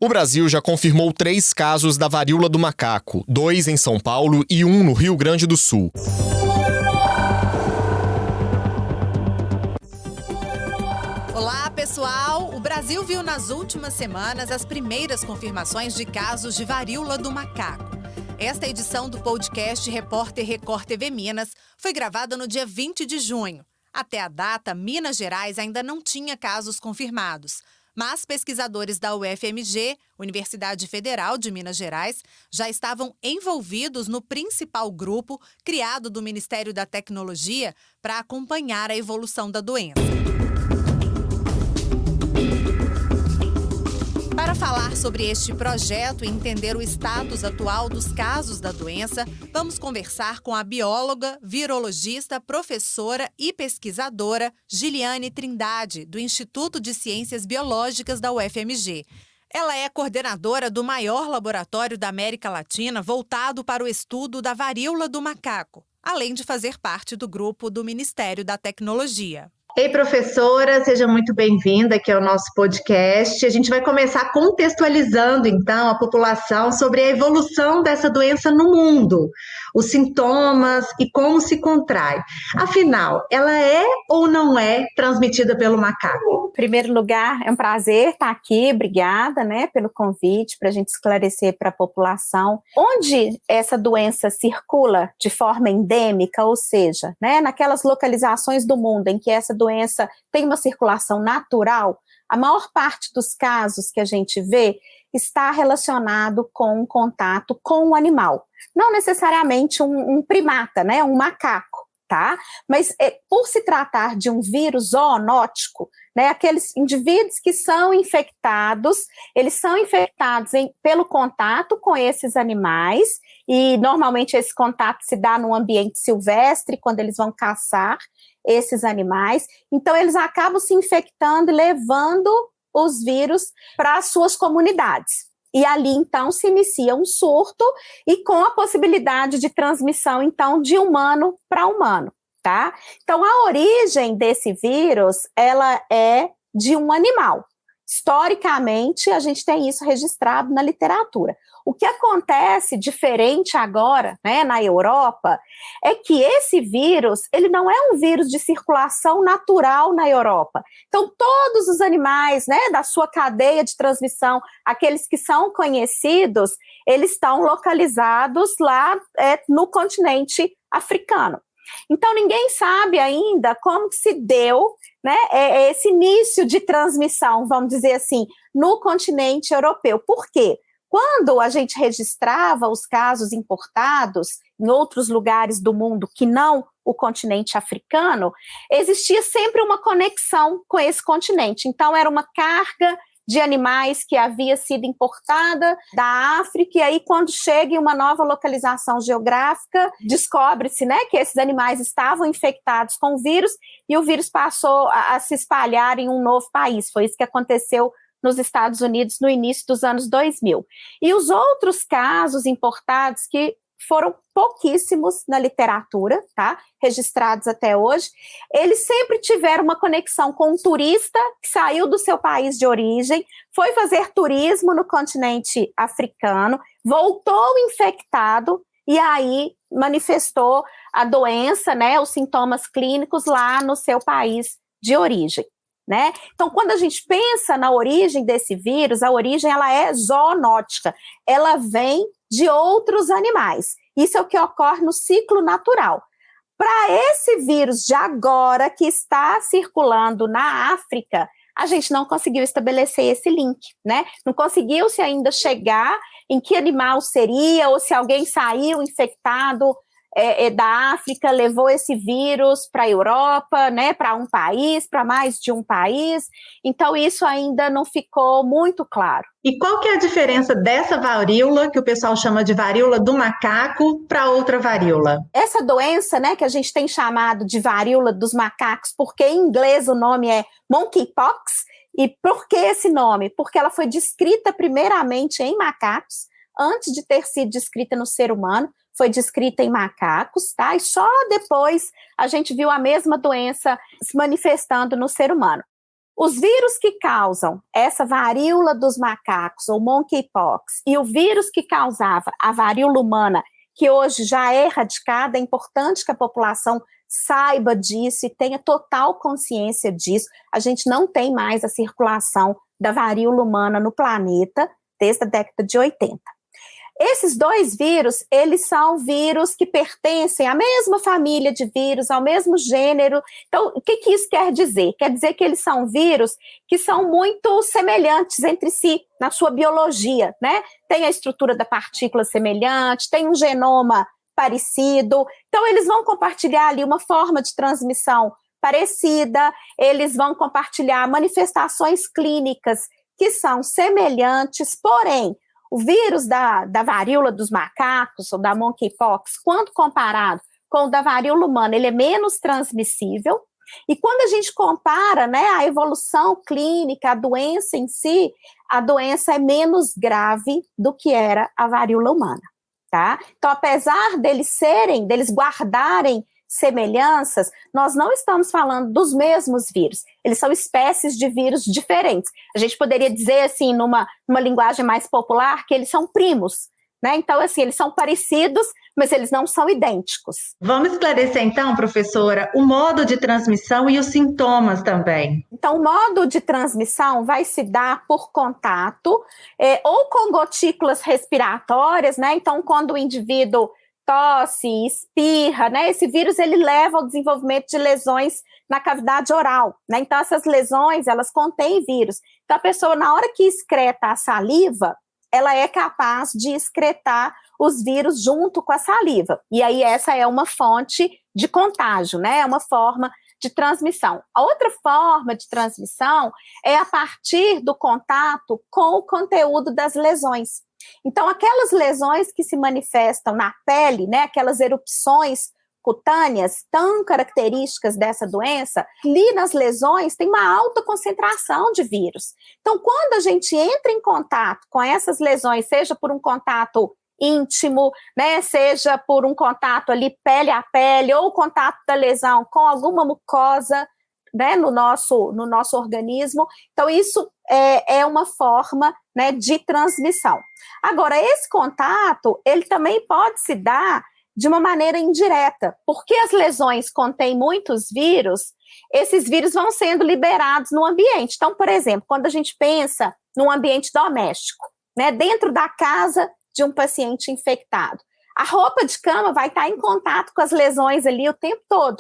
O Brasil já confirmou 3 casos da varíola do macaco, 2 em São Paulo e 1 no Rio Grande do Sul. Olá, pessoal! O Brasil viu nas últimas semanas as primeiras confirmações de casos de varíola do macaco. Esta edição do podcast Repórter Record TV Minas foi gravada no dia 20 de junho. Até a data, Minas Gerais ainda não tinha casos confirmados. Mas pesquisadores da UFMG, Universidade Federal de Minas Gerais, já estavam envolvidos no principal grupo criado do Ministério da Tecnologia para acompanhar a evolução da doença. Para falar sobre este projeto e entender o status atual dos casos da doença, vamos conversar com a bióloga, virologista, professora e pesquisadora Giliane Trindade, do Instituto de Ciências Biológicas da UFMG. Ela é coordenadora do maior laboratório da América Latina voltado para o estudo da varíola do macaco, além de fazer parte do grupo do Ministério da Tecnologia. Ei, professora, seja muito bem-vinda aqui ao nosso podcast. A gente vai começar contextualizando, então, a população sobre a evolução dessa doença no mundo, os sintomas e como se contrai. Afinal, ela é ou não é transmitida pelo macaco? Em primeiro lugar, é um prazer estar aqui, obrigada, pelo convite para a gente esclarecer para a população onde essa doença circula de forma endêmica, ou seja, naquelas localizações do mundo em que essa doença tem uma circulação natural. A maior parte dos casos que a gente vê está relacionado com um contato com um animal, não necessariamente um primata, um macaco, tá? Mas por se tratar de um vírus zoonótico, aqueles indivíduos que são infectados, eles são infectados pelo contato com esses animais, e normalmente esse contato se dá no ambiente silvestre, quando eles vão caçar esses animais, então eles acabam se infectando e levando os vírus para as suas comunidades. E ali, então, se inicia um surto e com a possibilidade de transmissão, então, de humano para humano, tá? Então, a origem desse vírus, ela é de um animal. Historicamente, a gente tem isso registrado na literatura. O que acontece diferente agora, na Europa, é que esse vírus, ele não é um vírus de circulação natural na Europa. Então, todos os animais, da sua cadeia de transmissão, aqueles que são conhecidos, eles estão localizados lá no continente africano. Então, ninguém sabe ainda como se deu esse início de transmissão, vamos dizer assim, no continente europeu. Por quê? Quando a gente registrava os casos importados em outros lugares do mundo que não o continente africano, existia sempre uma conexão com esse continente. Então, era uma carga de animais que havia sido importada da África, e aí quando chega em uma nova localização geográfica, descobre-se que esses animais estavam infectados com o vírus, e o vírus passou a se espalhar em um novo país. Foi isso que aconteceu nos Estados Unidos no início dos anos 2000. E os outros casos importados, que foram pouquíssimos na literatura, tá? Registrados até hoje, eles sempre tiveram uma conexão com um turista que saiu do seu país de origem, foi fazer turismo no continente africano, voltou infectado e aí manifestou a doença, os sintomas clínicos lá no seu país de origem. Então, quando a gente pensa na origem desse vírus, a origem ela é zoonótica, ela vem de outros animais. Isso é o que ocorre no ciclo natural. Para esse vírus de agora, que está circulando na África, a gente não conseguiu estabelecer esse link, Não conseguiu-se ainda chegar em que animal seria, ou se alguém saiu infectado da África, levou esse vírus para a Europa, para um país, para mais de um país. Então, isso ainda não ficou muito claro. E qual que é a diferença dessa varíola, que o pessoal chama de varíola do macaco, para outra varíola? Essa doença, que a gente tem chamado de varíola dos macacos, porque em inglês o nome é monkeypox. E por que esse nome? Porque ela foi descrita primeiramente em macacos, antes de ter sido descrita no ser humano. Foi descrita em macacos, tá? E só depois a gente viu a mesma doença se manifestando no ser humano. Os vírus que causam essa varíola dos macacos, ou monkeypox, e o vírus que causava a varíola humana, que hoje já é erradicada, é importante que a população saiba disso e tenha total consciência disso. A gente não tem mais a circulação da varíola humana no planeta desde a década de 80. Esses dois vírus, eles são vírus que pertencem à mesma família de vírus, ao mesmo gênero. Então, o que isso quer dizer? Quer dizer que eles são vírus que são muito semelhantes entre si na sua biologia, né? Tem a estrutura da partícula semelhante, tem um genoma parecido. Então, eles vão compartilhar ali uma forma de transmissão parecida, eles vão compartilhar manifestações clínicas que são semelhantes, porém, o vírus da varíola dos macacos, ou da monkeypox, quando comparado com o da varíola humana, ele é menos transmissível. E quando a gente compara, né, a evolução clínica, a doença em si, a doença é menos grave do que era a varíola humana, tá? Então, apesar deles guardarem semelhanças, nós não estamos falando dos mesmos vírus, eles são espécies de vírus diferentes. A gente poderia dizer, assim, numa linguagem mais popular, que eles são primos, né? Então, assim, eles são parecidos, mas eles não são idênticos. Vamos esclarecer, então, professora, o modo de transmissão e os sintomas também. Então, o modo de transmissão vai se dar por contato, ou com gotículas respiratórias, né? Então, quando o indivíduo tosse, espirra, né? Esse vírus, ele leva ao desenvolvimento de lesões na cavidade oral, né? Então, essas lesões, elas contêm vírus. Então, a pessoa, na hora que excreta a saliva, ela é capaz de excretar os vírus junto com a saliva. E aí, essa é uma fonte de contágio, né? É uma forma de transmissão. A outra forma de transmissão é a partir do contato com o conteúdo das lesões. Então, aquelas lesões que se manifestam na pele, né, aquelas erupções cutâneas tão características dessa doença, ali nas lesões tem uma alta concentração de vírus. Então, quando a gente entra em contato com essas lesões, seja por um contato íntimo, né, seja por um contato ali pele a pele, ou o contato da lesão com alguma mucosa, né, no nosso organismo, então isso é uma forma, né, de transmissão. Agora, esse contato, ele também pode se dar de uma maneira indireta, porque as lesões contêm muitos vírus, esses vírus vão sendo liberados no ambiente. Então, por exemplo, quando a gente pensa num ambiente doméstico, né, dentro da casa de um paciente infectado, a roupa de cama vai estar em contato com as lesões ali o tempo todo.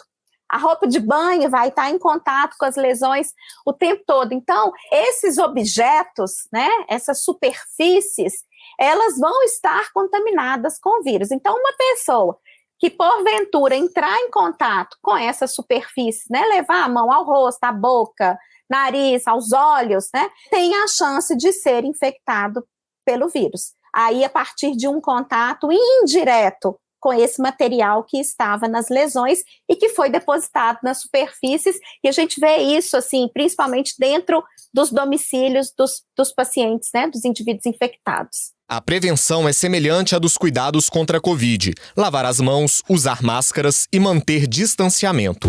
A roupa de banho vai estar em contato com as lesões o tempo todo. Então, esses objetos, né, essas superfícies, elas vão estar contaminadas com vírus. Então, uma pessoa que, porventura, entrar em contato com essa superfície, né, levar a mão ao rosto, à boca, nariz, aos olhos, né, tem a chance de ser infectado pelo vírus. Aí, a partir de um contato indireto com esse material que estava nas lesões e que foi depositado nas superfícies, e a gente vê isso, assim, principalmente dentro dos domicílios dos pacientes, né, dos indivíduos infectados. A prevenção é semelhante à dos cuidados contra a Covid: lavar as mãos, usar máscaras e manter distanciamento.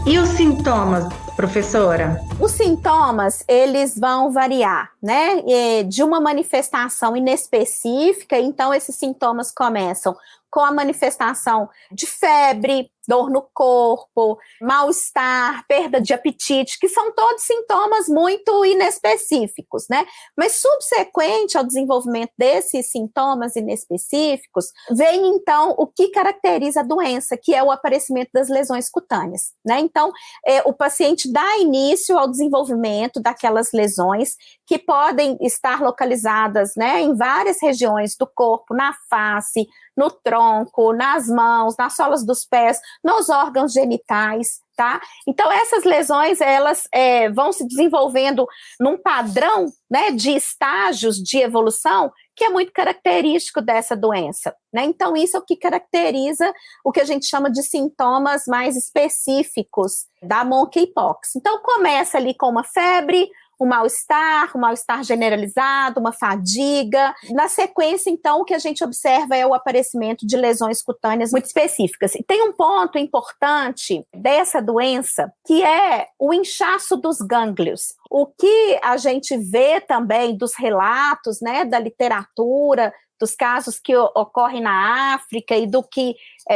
E os sintomas, professora? Os sintomas, eles vão variar, né, de uma manifestação inespecífica. Então, esses sintomas começam com a manifestação de febre, dor no corpo, mal-estar, perda de apetite, que são todos sintomas muito inespecíficos, né? Mas subsequente ao desenvolvimento desses sintomas inespecíficos, vem então o que caracteriza a doença, que é o aparecimento das lesões cutâneas, né? Então, o paciente dá início ao desenvolvimento daquelas lesões que podem estar localizadas, né, em várias regiões do corpo, na face, no tronco, nas mãos, nas solas dos pés, nos órgãos genitais, tá? Então, essas lesões, elas vão se desenvolvendo num padrão, né, de estágios de evolução que é muito característico dessa doença, né? Então, isso é o que caracteriza o que a gente chama de sintomas mais específicos da monkeypox. Então, começa ali com uma febre, um mal-estar generalizado, uma fadiga. Na sequência, então, o que a gente observa é o aparecimento de lesões cutâneas muito específicas. E tem um ponto importante dessa doença, que é o inchaço dos gânglios. O que a gente vê também dos relatos, né, da literatura, dos casos que ocorrem na África e do que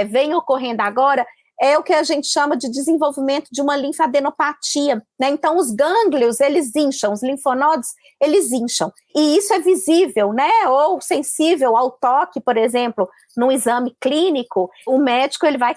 vem ocorrendo agora, é o que a gente chama de desenvolvimento de uma linfadenopatia, né? Então, os gânglios, eles incham, os linfonodos, eles incham. E isso é visível, né? Ou sensível ao toque, por exemplo, num exame clínico, o médico ele vai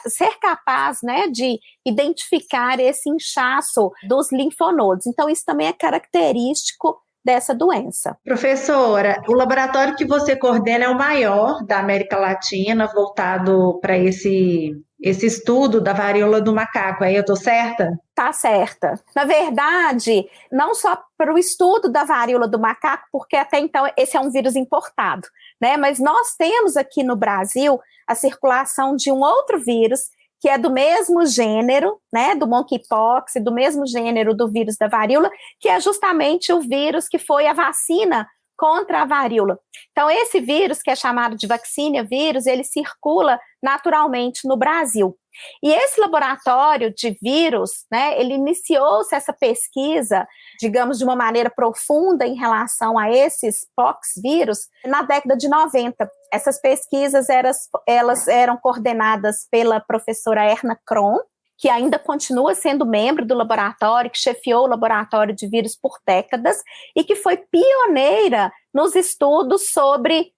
ser capaz, né, de identificar esse inchaço dos linfonodos. Então, isso também é característico dessa doença. Professora, o laboratório que você coordena é o maior da América Latina, voltado para esse estudo da varíola do macaco, aí eu estou certa? Tá certa. Na verdade, não só para o estudo da varíola do macaco, porque até então esse é um vírus importado, né? Mas nós temos aqui no Brasil a circulação de um outro vírus que é do mesmo gênero, né, do monkeypox, do mesmo gênero do vírus da varíola, que é justamente o vírus que foi a vacina contra a varíola. Então, esse vírus, que é chamado de vaccinia vírus, ele circula naturalmente no Brasil. E esse laboratório de vírus, né, ele iniciou-se essa pesquisa, digamos, de uma maneira profunda em relação a esses poxvírus na década de 90. Essas pesquisas elas eram coordenadas pela professora Erna Kron, que ainda continua sendo membro do laboratório, que chefiou o laboratório de vírus por décadas e que foi pioneira nos estudos sobre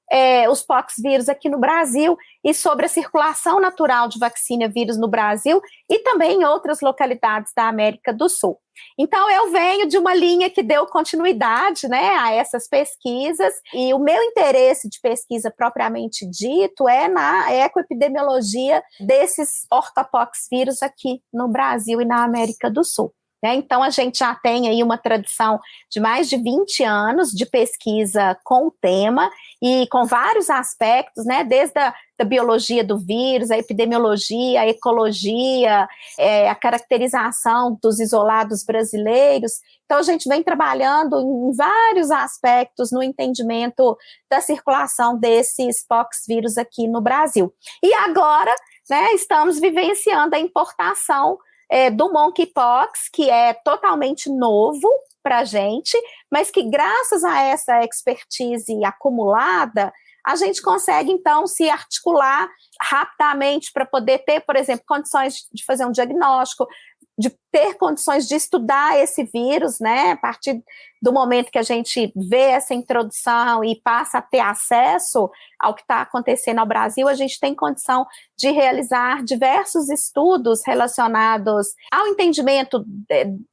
os poxvírus aqui no Brasil e sobre a circulação natural de vaccinia vírus no Brasil e também em outras localidades da América do Sul. Então, eu venho de uma linha que deu continuidade, né, a essas pesquisas, e o meu interesse de pesquisa propriamente dito é na ecoepidemiologia desses ortopoxvírus aqui no Brasil e na América do Sul. Então, a gente já tem aí uma tradição de mais de 20 anos de pesquisa com o tema e com vários aspectos, né, desde a biologia do vírus, a epidemiologia, a ecologia, a caracterização dos isolados brasileiros. Então, a gente vem trabalhando em vários aspectos no entendimento da circulação desses poxvírus aqui no Brasil. E agora, né, estamos vivenciando a importação do monkeypox, que é totalmente novo para a gente, mas que graças a essa expertise acumulada, a gente consegue, então, se articular rapidamente para poder ter, por exemplo, condições de fazer um diagnóstico, de ter condições de estudar esse vírus, né, a partir do momento que a gente vê essa introdução e passa a ter acesso ao que está acontecendo no Brasil, a gente tem condição de realizar diversos estudos relacionados ao entendimento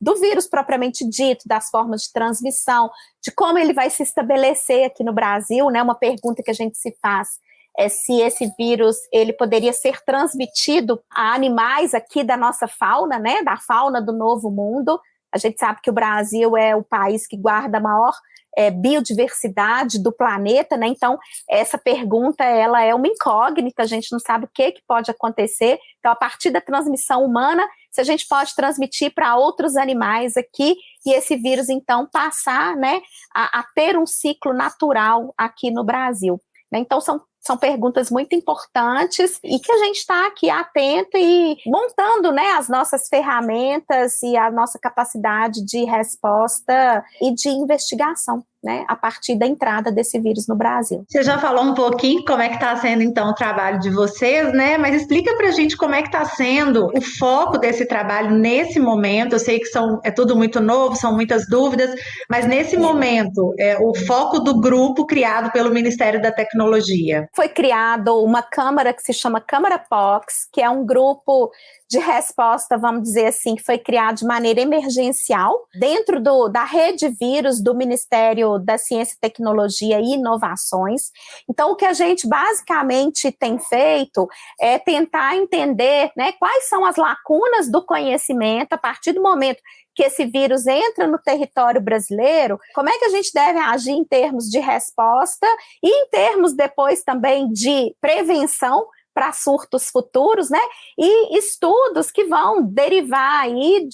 do vírus propriamente dito, das formas de transmissão, de como ele vai se estabelecer aqui no Brasil, né, uma pergunta que a gente se faz é se esse vírus ele poderia ser transmitido a animais aqui da nossa fauna, né, da fauna do Novo Mundo. A gente sabe que o Brasil é o país que guarda a maior biodiversidade do planeta, né? Então, essa pergunta ela é uma incógnita, a gente não sabe o que pode acontecer. Então, a partir da transmissão humana, se a gente pode transmitir para outros animais aqui e esse vírus, então, passar, né, a ter um ciclo natural aqui no Brasil. Então, são perguntas muito importantes e que a gente está aqui atento e montando, né, as nossas ferramentas e a nossa capacidade de resposta e de investigação, né, a partir da entrada desse vírus no Brasil. Você já falou um pouquinho como é que está sendo, então, o trabalho de vocês, né? Mas explica para a gente como é que está sendo o foco desse trabalho nesse momento. Eu sei que é tudo muito novo, são muitas dúvidas, mas nesse momento, o foco do grupo criado pelo Ministério da Tecnologia. Foi criado uma câmara que se chama Câmara Pox, que é um grupo de resposta, vamos dizer assim, que foi criado de maneira emergencial dentro da rede vírus do Ministério da Ciência, Tecnologia e Inovações. Então, o que a gente basicamente tem feito é tentar entender, né, quais são as lacunas do conhecimento a partir do momento que esse vírus entra no território brasileiro, como é que a gente deve agir em termos de resposta e em termos depois também de prevenção para surtos futuros, né? E estudos que vão derivar aí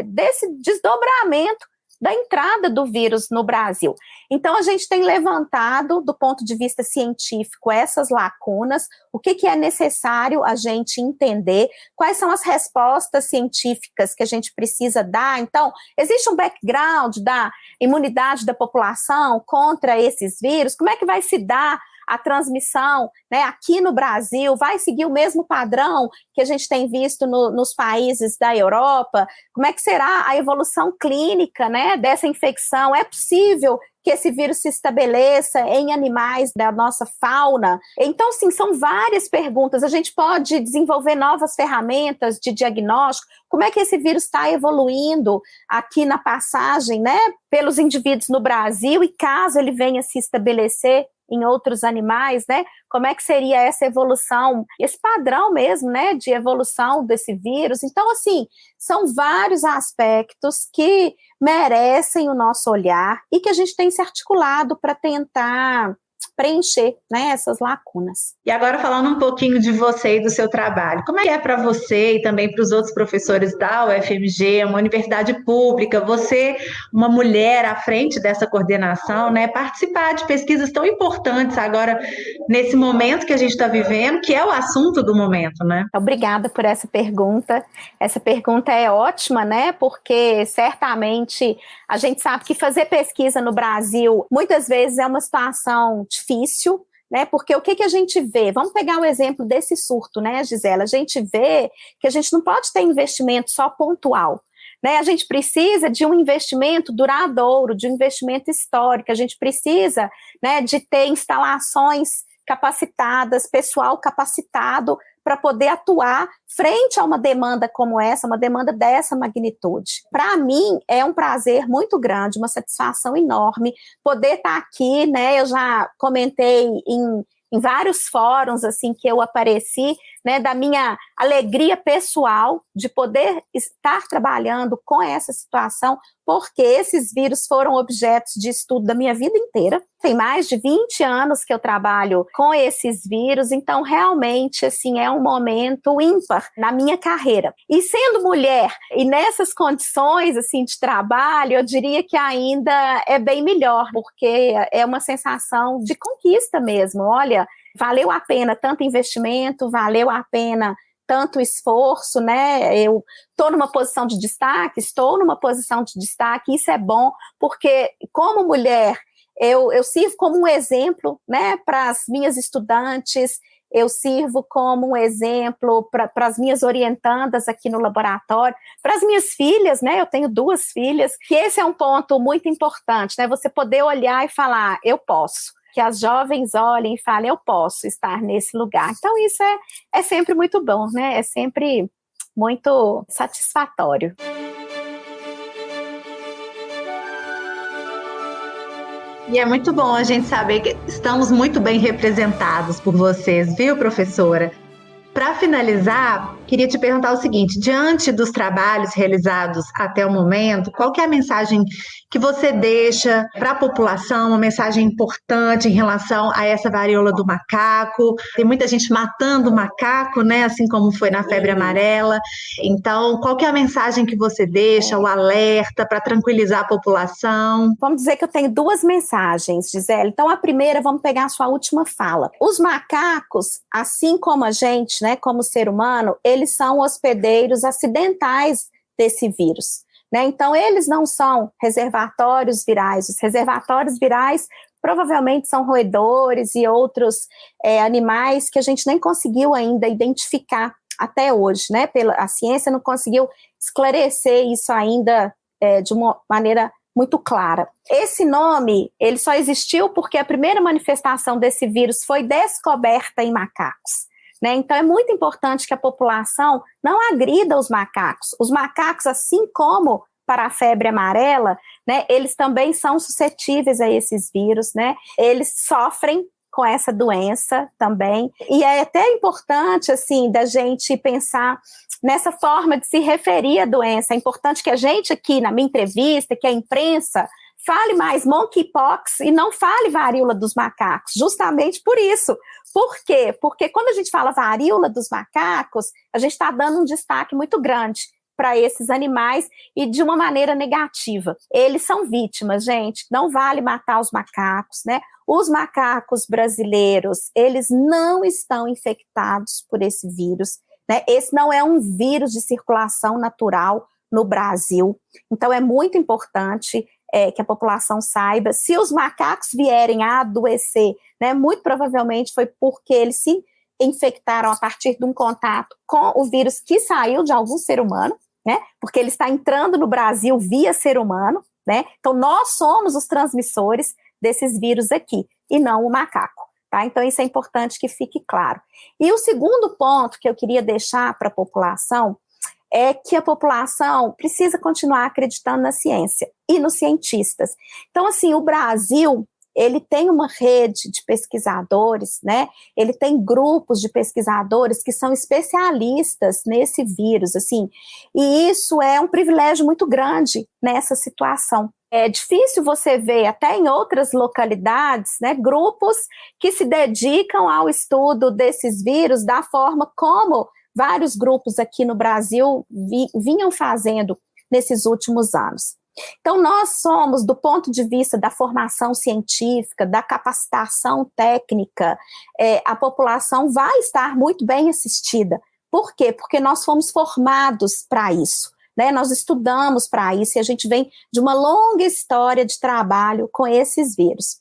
desse desdobramento da entrada do vírus no Brasil. Então, a gente tem levantado, do ponto de vista científico, essas lacunas, o que é necessário a gente entender, quais são as respostas científicas que a gente precisa dar. Então, existe um background da imunidade da população contra esses vírus? Como é que vai se dar a transmissão, né, aqui no Brasil? Vai seguir o mesmo padrão que a gente tem visto nos países da Europa? Como é que será a evolução clínica, né, dessa infecção? É possível que esse vírus se estabeleça em animais da nossa fauna? Então, sim, são várias perguntas. A gente pode desenvolver novas ferramentas de diagnóstico. Como é que esse vírus está evoluindo aqui na passagem, né, pelos indivíduos no Brasil, e caso ele venha se estabelecer em outros animais, né? Como é que seria essa evolução, esse padrão mesmo, né, de evolução desse vírus? Então, assim, são vários aspectos que merecem o nosso olhar e que a gente tem se articulado para tentar preencher, né, essas lacunas. E agora falando um pouquinho de você e do seu trabalho, como é que é para você e também para os outros professores da UFMG, uma universidade pública, você, uma mulher à frente dessa coordenação, né, participar de pesquisas tão importantes agora, nesse momento que a gente está vivendo, que é o assunto do momento, né? Obrigada por essa pergunta. Essa pergunta é ótima, né, porque certamente a gente sabe que fazer pesquisa no Brasil muitas vezes é uma situação difícil, né? Porque o que a gente vê? Vamos pegar o exemplo desse surto, né, Gisela? A gente vê que a gente não pode ter investimento só pontual, né? A gente precisa de um investimento duradouro, de um investimento histórico. A gente precisa, né, de ter instalações capacitadas, pessoal capacitado para poder atuar frente a uma demanda como essa, uma demanda dessa magnitude. Para mim, é um prazer muito grande, uma satisfação enorme poder estar aqui, né? Eu já comentei em vários fóruns, assim, que eu apareci, né, da minha alegria pessoal de poder estar trabalhando com essa situação, porque esses vírus foram objetos de estudo da minha vida inteira. Tem mais de 20 anos que eu trabalho com esses vírus, então realmente, assim, é um momento ímpar na minha carreira. E sendo mulher, e nessas condições, assim, de trabalho, eu diria que ainda é bem melhor, porque é uma sensação de conquista mesmo. Olha, valeu a pena tanto investimento, valeu a pena tanto esforço, né? Eu estou numa posição de destaque, isso é bom, porque como mulher, eu sirvo como um exemplo, né, para as minhas estudantes, eu sirvo como um exemplo para as minhas orientandas aqui no laboratório, para as minhas filhas, né, eu tenho 2 filhas, que esse é um ponto muito importante, né, você poder olhar e falar, eu posso. Que as jovens olhem e falem, eu posso estar nesse lugar. Então, isso é sempre muito bom, né? É sempre muito satisfatório. E é muito bom a gente saber que estamos muito bem representados por vocês, viu, professora? Para finalizar, queria te perguntar o seguinte, diante dos trabalhos realizados até o momento, qual que é a mensagem que você deixa para a população, uma mensagem importante em relação a essa varíola do macaco? Tem muita gente matando o macaco, né, assim como foi na febre amarela. Então, qual que é a mensagem que você deixa, o alerta para tranquilizar a população? Vamos dizer que eu tenho 2 mensagens, Gisele. Então, a primeira, vamos pegar a sua última fala. Os macacos, assim como a gente, né, como ser humano, eles são hospedeiros acidentais desse vírus, né? Então, eles não são reservatórios virais. Os reservatórios virais provavelmente são roedores e outros animais que a gente nem conseguiu ainda identificar até hoje, né? A ciência não conseguiu esclarecer isso ainda de uma maneira muito clara. Esse nome, ele só existiu porque a primeira manifestação desse vírus foi descoberta em macacos. Né? Então, é muito importante que a população não agrida os macacos. Os macacos, assim como para a febre amarela, né, eles também são suscetíveis a esses vírus, né? Eles sofrem com essa doença também. E é até importante, assim, da gente pensar nessa forma de se referir à doença. É importante que a gente aqui, na minha entrevista, que a imprensa Fale mais monkeypox e não fale varíola dos macacos, justamente por isso. Por quê? Porque quando a gente fala varíola dos macacos, a gente está dando um destaque muito grande para esses animais e de uma maneira negativa. Eles são vítimas, gente, não vale matar os macacos, né? Os macacos brasileiros, eles não estão infectados por esse vírus, né? Esse não é um vírus de circulação natural no Brasil. Então, é muito importante que a população saiba. Se os macacos vierem a adoecer, né, muito provavelmente foi porque eles se infectaram a partir de um contato com o vírus que saiu de algum ser humano, né, porque ele está entrando no Brasil via ser humano, né? Então, nós somos os transmissores desses vírus aqui, e não o macaco. Tá? Então, isso é importante que fique claro. E o segundo ponto que eu queria deixar para a população é que a população precisa continuar acreditando na ciência e nos cientistas. Então, assim, o Brasil, ele tem uma rede de pesquisadores, né? Ele tem grupos de pesquisadores que são especialistas nesse vírus, assim, e isso é um privilégio muito grande nessa situação. É difícil você ver, até em outras localidades, né, grupos que se dedicam ao estudo desses vírus da forma como vários grupos aqui no Brasil vinham fazendo nesses últimos anos. Então, nós somos, do ponto de vista da formação científica, da capacitação técnica, a população vai estar muito bem assistida. Por quê? Porque nós fomos formados para isso, né? Nós estudamos para isso e a gente vem de uma longa história de trabalho com esses vírus.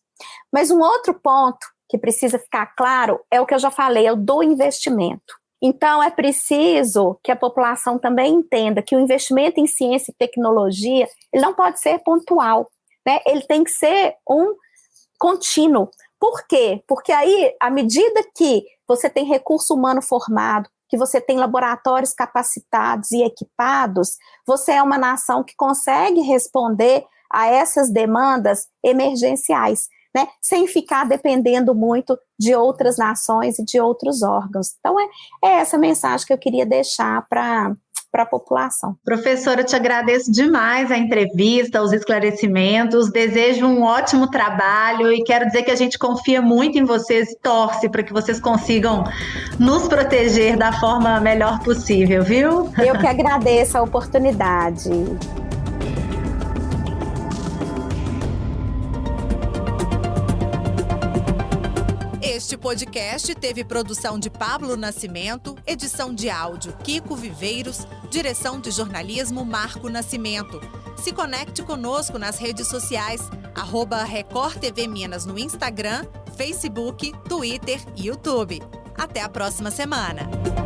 Mas um outro ponto que precisa ficar claro é o que eu já falei, é o do investimento. Então, é preciso que a população também entenda que o investimento em ciência e tecnologia, ele não pode ser pontual, né? Ele tem que ser um contínuo. Por quê? Porque aí, à medida que você tem recurso humano formado, que você tem laboratórios capacitados e equipados, você é uma nação que consegue responder a essas demandas emergenciais, né, sem ficar dependendo muito de outras nações e de outros órgãos. Então, é essa mensagem que eu queria deixar para a população. Professora, eu te agradeço demais a entrevista, os esclarecimentos, desejo um ótimo trabalho e quero dizer que a gente confia muito em vocês e torce para que vocês consigam nos proteger da forma melhor possível, viu? Eu que agradeço a oportunidade. Este podcast teve produção de Pablo Nascimento, edição de áudio Kiko Viveiros, direção de jornalismo Marco Nascimento. Se conecte conosco nas redes sociais, @Record TV Minas no Instagram, Facebook, Twitter e YouTube. Até a próxima semana!